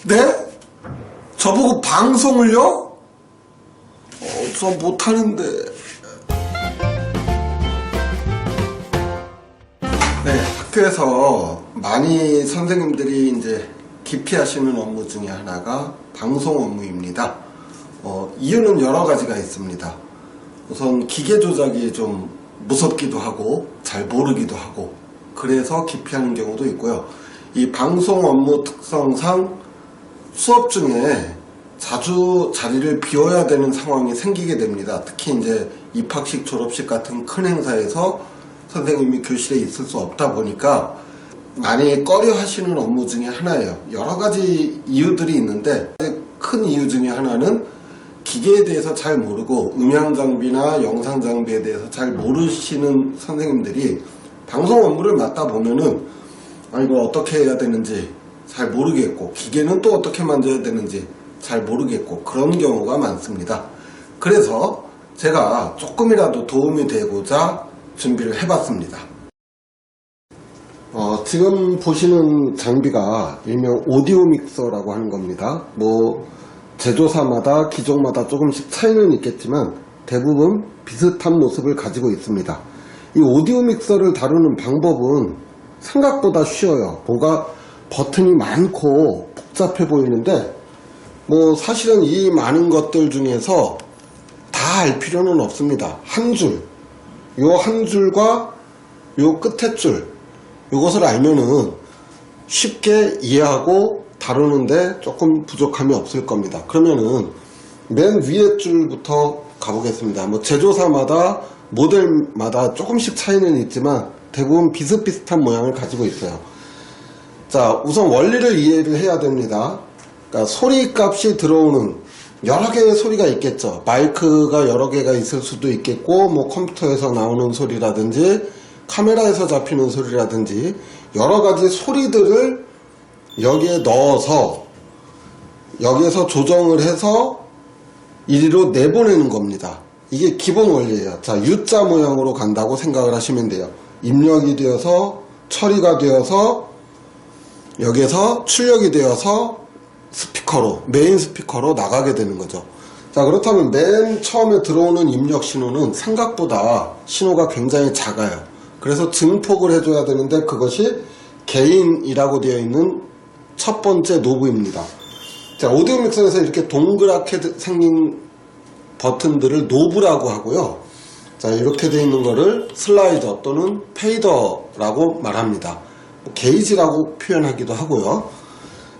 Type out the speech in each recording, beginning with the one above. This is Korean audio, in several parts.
네? 저보고 방송을요? 저 못하는데. 네, 학교에서 많이 선생님들이 이제 기피하시는 업무 중에 하나가 방송 업무입니다. 이유는 여러 가지가 있습니다. 우선 기계 조작이 좀 무섭기도 하고 잘 모르기도 하고 그래서 기피하는 경우도 있고요. 이 방송 업무 특성상 수업 중에 자주 자리를 비워야 되는 상황이 생기게 됩니다. 특히 이제 입학식, 졸업식 같은 큰 행사에서 선생님이 교실에 있을 수 없다 보니까 많이 꺼려 하시는 업무 중에 하나예요. 여러 가지 이유들이 있는데 큰 이유 중에 하나는 기계에 대해서 잘 모르고 음향 장비나 영상 장비에 대해서 잘 모르시는 선생님들이 방송 업무를 맡다 보면은 이거 어떻게 해야 되는지 잘 모르겠고 기계는 또 어떻게 만져야 되는지 잘 모르겠고 그런 경우가 많습니다. 그래서 제가 조금이라도 도움이 되고자 준비를 해봤습니다. 지금 보시는 장비가 일명 오디오 믹서라고 하는 겁니다. 제조사마다 기종마다 조금씩 차이는 있겠지만 대부분 비슷한 모습을 가지고 있습니다. 이 오디오 믹서를 다루는 방법은 생각보다 쉬워요. 뭔가 버튼이 많고 복잡해 보이는데 사실은 이 많은 것들 중에서 다 알 필요는 없습니다. 요 한 줄과 요 끝에 줄 요것을 알면은 쉽게 이해하고 다루는데 조금 부족함이 없을 겁니다. 그러면은 맨 위에 줄부터 가보겠습니다. 제조사마다 모델마다 조금씩 차이는 있지만 대부분 비슷비슷한 모양을 가지고 있어요. 자, 우선 원리를 이해를 해야 됩니다. 그러니까 소리 값이 들어오는 여러 개의 소리가 있겠죠. 마이크가 여러 개가 있을 수도 있겠고 컴퓨터에서 나오는 소리라든지 카메라에서 잡히는 소리라든지 여러 가지 소리들을 여기에 넣어서 여기에서 조정을 해서 이리로 내보내는 겁니다. 이게 기본 원리예요. 자, U자 모양으로 간다고 생각을 하시면 돼요. 입력이 되어서 처리가 되어서 여기에서 출력이 되어서 메인 스피커로 나가게 되는 거죠. 자, 그렇다면 맨 처음에 들어오는 입력 신호는 생각보다 신호가 굉장히 작아요. 그래서 증폭을 해줘야 되는데 그것이 게인이라고 되어 있는 첫 번째 노브입니다. 자, 오디오 믹서에서 이렇게 동그랗게 생긴 버튼들을 노브라고 하고요. 자, 이렇게 되어 있는 거를 슬라이더 또는 페이더라고 말합니다. 게이지라고 표현하기도 하고요.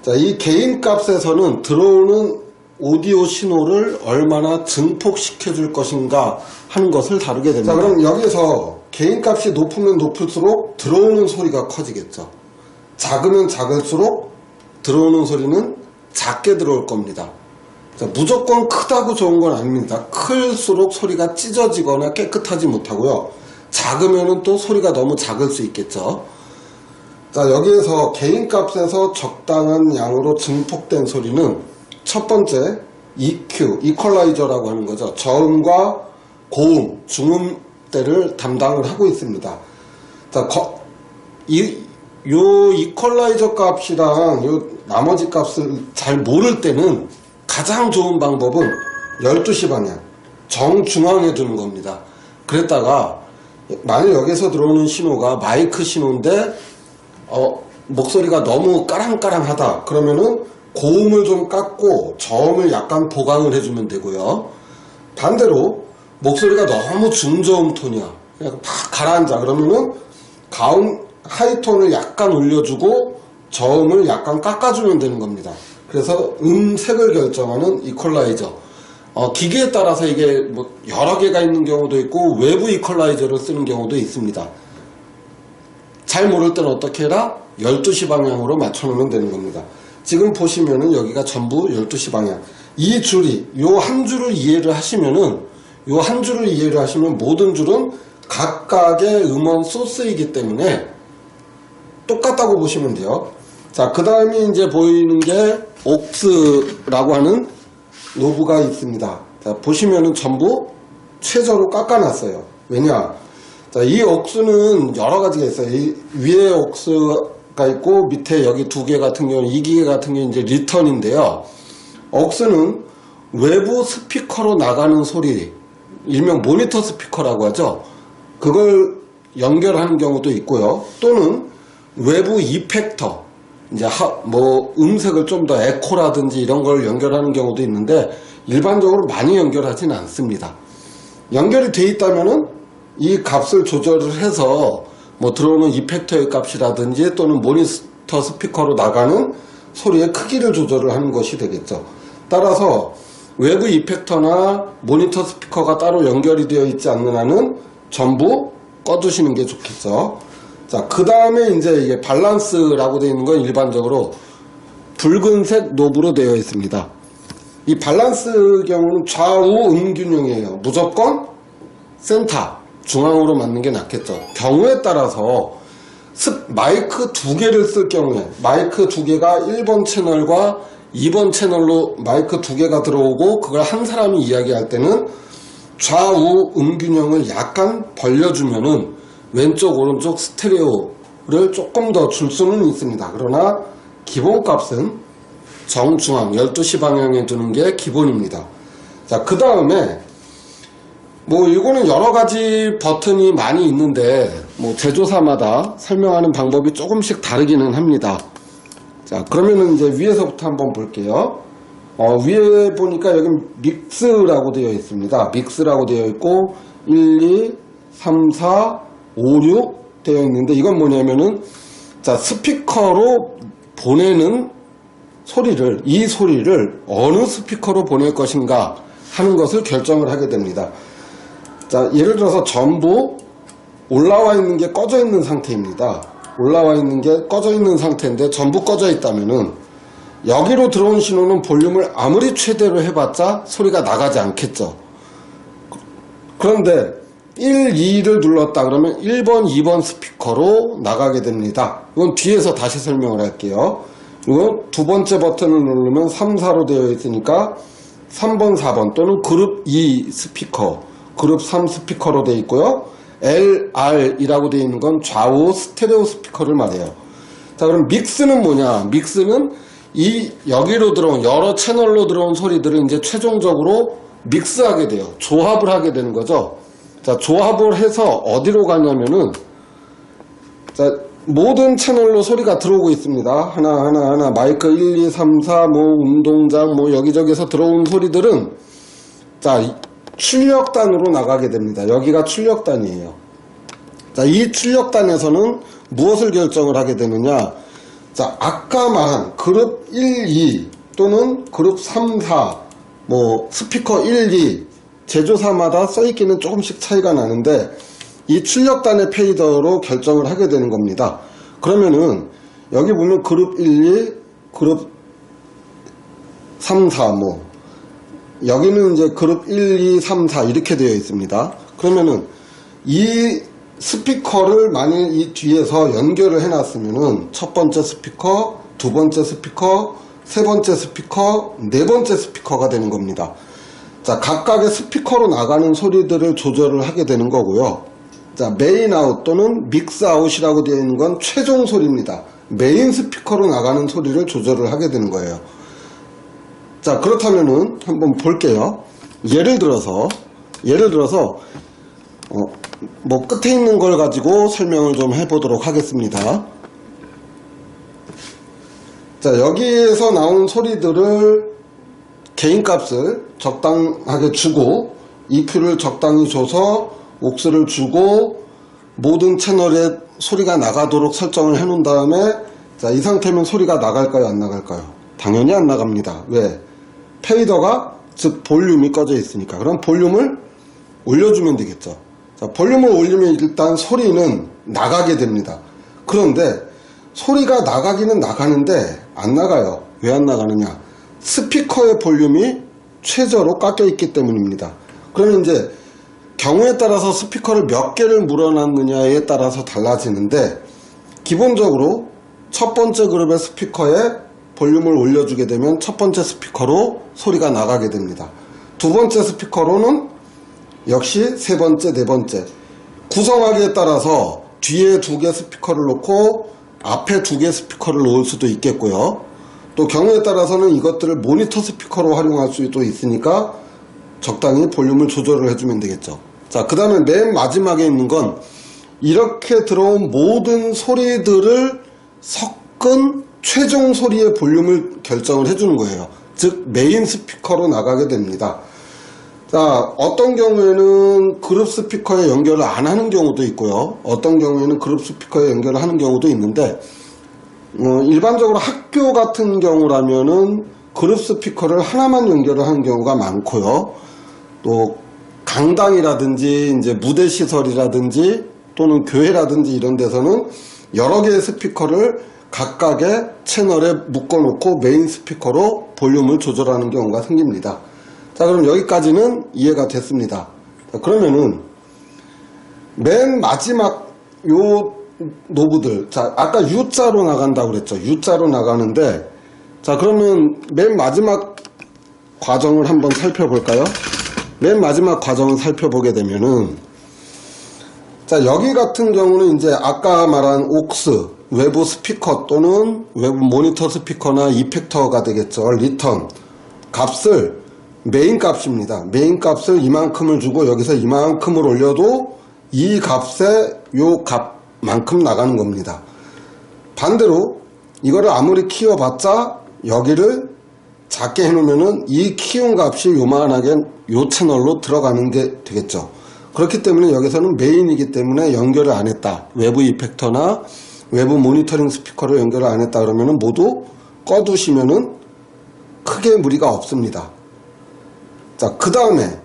자, 이 게인 값에서는 들어오는 오디오 신호를 얼마나 증폭시켜 줄 것인가 하는 것을 다루게 됩니다. 자, 그럼 여기서 게인 값이 높으면 높을수록 들어오는 소리가 커지겠죠. 작으면 작을수록 들어오는 소리는 작게 들어올 겁니다. 자, 무조건 크다고 좋은 건 아닙니다. 클수록 소리가 찢어지거나 깨끗하지 못하고요. 작으면 또 소리가 너무 작을 수 있겠죠. 자, 여기에서 게인 값에서 적당한 양으로 증폭된 소리는 첫 번째 EQ, 이퀄라이저라고 하는 거죠. 저음과 고음, 중음대를 담당을 하고 있습니다. 자, 요 이퀄라이저 값이랑 요 나머지 값을 잘 모를 때는 가장 좋은 방법은 12시 방향, 정중앙에 두는 겁니다. 그랬다가 만약 여기서 들어오는 신호가 마이크 신호인데 목소리가 너무 까랑까랑하다 그러면은 고음을 좀 깎고 저음을 약간 보강을 해주면 되고요. 반대로 목소리가 너무 중저음 톤이야, 그냥 팍 가라앉아 그러면은 하이톤을 약간 올려주고 저음을 약간 깎아주면 되는 겁니다. 그래서 음색을 결정하는 이퀄라이저. 기계에 따라서 이게 여러 개가 있는 경우도 있고 외부 이퀄라이저를 쓰는 경우도 있습니다. 잘 모를 때는 어떻게 해라? 12시 방향으로 맞춰놓으면 되는 겁니다. 지금 보시면은 여기가 전부 12시 방향. 요 한 줄을 이해를 하시면 모든 줄은 각각의 음원 소스이기 때문에 똑같다고 보시면 돼요. 자, 그 다음에 이제 보이는 게 옥스라고 하는 노브가 있습니다. 자, 보시면은 전부 최저로 깎아놨어요. 왜냐? 자, 이 옥스는 여러 가지가 있어요. 이 위에 옥스 기계가 있고 밑에 여기 두 개 같은 경우는 이 기계 같은 경우는 이제 리턴인데요. 억스는 외부 스피커로 나가는 소리, 일명 모니터 스피커라고 하죠. 그걸 연결하는 경우도 있고요. 또는 외부 이펙터, 이제 음색을 좀 더 에코라든지 이런 걸 연결하는 경우도 있는데 일반적으로 많이 연결하지는 않습니다. 연결이 돼 있다면은 이 값을 조절을 해서 들어오는 이펙터의 값이라든지 또는 모니터 스피커로 나가는 소리의 크기를 조절을 하는 것이 되겠죠. 따라서 외부 이펙터나 모니터 스피커가 따로 연결이 되어 있지 않는 한은 전부 꺼두시는 게 좋겠죠. 자, 그 다음에 이제 이게 밸런스라고 되어 있는 건 일반적으로 붉은색 노브로 되어 있습니다. 이 밸런스 경우는 좌우 음균형이에요. 무조건 센터, 중앙으로 맞는 게 낫겠죠. 경우에 따라서 마이크 두 개를 쓸 경우에 마이크 두 개가 1번 채널과 2번 채널로 마이크 두 개가 들어오고 그걸 한 사람이 이야기할 때는 좌우 음균형을 약간 벌려주면은 왼쪽 오른쪽 스테레오를 조금 더 줄 수는 있습니다. 그러나 기본값은 정중앙 12시 방향에 두는 게 기본입니다. 자, 그 다음에 이거는 여러 가지 버튼이 많이 있는데 제조사마다 설명하는 방법이 조금씩 다르기는 합니다. 자, 그러면은 이제 위에서부터 한번 볼게요. 위에 보니까 여기 믹스라고 되어 있습니다. 믹스라고 되어 있고 1, 2, 3, 4, 5, 6 되어 있는데 이건 뭐냐면은 자, 스피커로 보내는 소리를 이 소리를 어느 스피커로 보낼 것인가 하는 것을 결정을 하게 됩니다. 자, 예를 들어서 전부 올라와 있는 게 꺼져 있는 상태입니다. 올라와 있는 게 꺼져 있는 상태인데 전부 꺼져 있다면은 여기로 들어온 신호는 볼륨을 아무리 최대로 해봤자 소리가 나가지 않겠죠. 그런데 1, 2를 눌렀다 그러면 1번, 2번 스피커로 나가게 됩니다. 이건 뒤에서 다시 설명을 할게요. 이건 두 번째 버튼을 누르면 3, 4로 되어 있으니까 3번, 4번 또는 그룹 2 스피커, 그룹 3 스피커로 되어 있고요. LR이라고 되어 있는 건 좌우 스테레오 스피커를 말해요. 자, 그럼 믹스는 뭐냐? 믹스는 여기로 들어온 여러 채널로 들어온 소리들을 이제 최종적으로 믹스하게 돼요. 조합을 하게 되는 거죠. 자, 조합을 해서 어디로 가냐면은 자, 모든 채널로 소리가 들어오고 있습니다. 하나 마이크 1, 2, 3, 4 운동장 여기저기서 들어온 소리들은 자, 출력단으로 나가게 됩니다. 여기가 출력단이에요. 자, 이 출력단에서는 무엇을 결정을 하게 되느냐? 자, 아까 말한 그룹 1, 2 또는 그룹 3, 4 스피커 1, 2 제조사마다 써있기는 조금씩 차이가 나는데 이 출력단의 페이더로 결정을 하게 되는 겁니다. 그러면은 여기 보면 그룹 1, 2, 그룹 3, 4 여기는 이제 그룹 1, 2, 3, 4 이렇게 되어 있습니다. 그러면은 이 스피커를 만일 이 뒤에서 연결을 해놨으면은 첫 번째 스피커, 두 번째 스피커, 세 번째 스피커, 네 번째 스피커가 되는 겁니다. 자, 각각의 스피커로 나가는 소리들을 조절을 하게 되는 거고요. 자, 메인 아웃 또는 믹스 아웃이라고 되어 있는 건 최종 소리입니다. 메인 스피커로 나가는 소리를 조절을 하게 되는 거예요. 자, 그렇다면은 한번 볼게요. 예를 들어서 끝에 있는 걸 가지고 설명을 좀 해보도록 하겠습니다. 자, 여기에서 나온 소리들을 개인값을 적당하게 주고 EQ를 적당히 줘서 옥스를 주고 모든 채널에 소리가 나가도록 설정을 해 놓은 다음에 자, 이 상태면 소리가 나갈까요, 안 나갈까요? 당연히 안 나갑니다. 왜? 페이더가 즉 볼륨이 꺼져 있으니까. 그럼 볼륨을 올려주면 되겠죠. 자, 볼륨을 올리면 일단 소리는 나가게 됩니다. 그런데 소리가 나가기는 나가는데 안 나가요. 왜 안 나가느냐? 스피커의 볼륨이 최저로 깎여 있기 때문입니다. 그러면 이제 경우에 따라서 스피커를 몇 개를 물어놨느냐에 따라서 달라지는데 기본적으로 첫 번째 그룹의 스피커에 볼륨을 올려주게 되면 첫 번째 스피커로 소리가 나가게 됩니다. 두 번째 스피커로는 역시 세 번째, 네 번째 구성하기에 따라서 뒤에 두 개 스피커를 놓고 앞에 2개 스피커를 놓을 수도 있겠고요. 또 경우에 따라서는 이것들을 모니터 스피커로 활용할 수도 있으니까 적당히 볼륨을 조절을 해주면 되겠죠. 자, 그 다음에 맨 마지막에 있는 건 이렇게 들어온 모든 소리들을 섞은 최종 소리의 볼륨을 결정을 해주는 거예요. 즉 메인 스피커로 나가게 됩니다. 자, 어떤 경우에는 그룹 스피커에 연결을 안 하는 경우도 있고요. 어떤 경우에는 그룹 스피커에 연결을 하는 경우도 있는데 일반적으로 학교 같은 경우라면은 그룹 스피커를 하나만 연결을 하는 경우가 많고요. 또 강당이라든지 이제 무대 시설이라든지 또는 교회라든지 이런 데서는 여러 개의 스피커를 각각의 채널에 묶어놓고 메인 스피커로 볼륨을 조절하는 경우가 생깁니다. 자, 그럼 여기까지는 이해가 됐습니다. 자, 그러면은 맨 마지막 요 노브들, 자, 아까 U자로 나간다고 그랬죠. U자로 나가는데, 자, 그러면 맨 마지막 과정을 한번 살펴볼까요? 맨 마지막 과정을 살펴보게 되면은, 자, 여기 같은 경우는 이제 아까 말한 옥스, 외부 스피커 또는 외부 모니터 스피커나 이펙터가 되겠죠. 리턴 값을 메인 값입니다. 메인 값을 이만큼을 주고 여기서 이만큼을 올려도 이 값에 요 값만큼 나가는 겁니다. 반대로 이거를 아무리 키워봤자 여기를 작게 해놓으면은 이 키운 값이 요만하게 요 채널로 들어가는 게 되겠죠. 그렇기 때문에 여기서는 메인이기 때문에 연결을 안 했다. 외부 이펙터나 외부 모니터링 스피커를 연결을 안 했다 그러면은 모두 꺼두시면은 크게 무리가 없습니다. 자, 그 다음에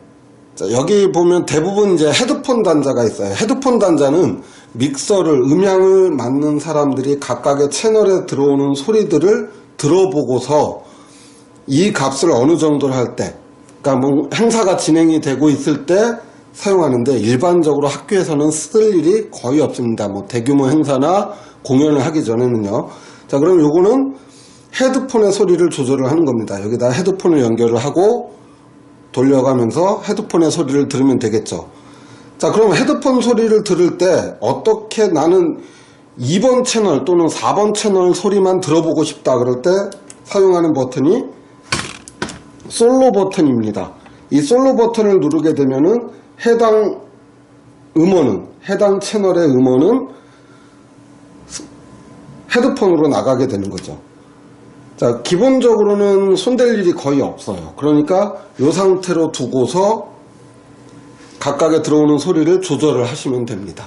여기 보면 대부분 이제 헤드폰 단자가 있어요. 헤드폰 단자는 믹서를 음향을 맡는 사람들이 각각의 채널에 들어오는 소리들을 들어보고서 이 값을 어느 정도로 할 때, 그러니까 뭐 행사가 진행이 되고 있을 때 사용하는데 일반적으로 학교에서는 쓸 일이 거의 없습니다. 뭐 대규모 행사나 공연을 하기 전에는요. 자, 그럼 요거는 헤드폰의 소리를 조절을 하는 겁니다. 여기다 헤드폰을 연결을 하고 돌려가면서 헤드폰의 소리를 들으면 되겠죠. 자, 그럼 헤드폰 소리를 들을 때 어떻게 나는 2번 채널 또는 4번 채널 소리만 들어보고 싶다 그럴 때 사용하는 버튼이 솔로 버튼입니다. 이 솔로 버튼을 누르게 되면은 해당 음원은, 해당 채널의 음원은 헤드폰으로 나가게 되는 거죠. 자, 기본적으로는 손댈 일이 거의 없어요. 그러니까 이 상태로 두고서 각각에 들어오는 소리를 조절을 하시면 됩니다.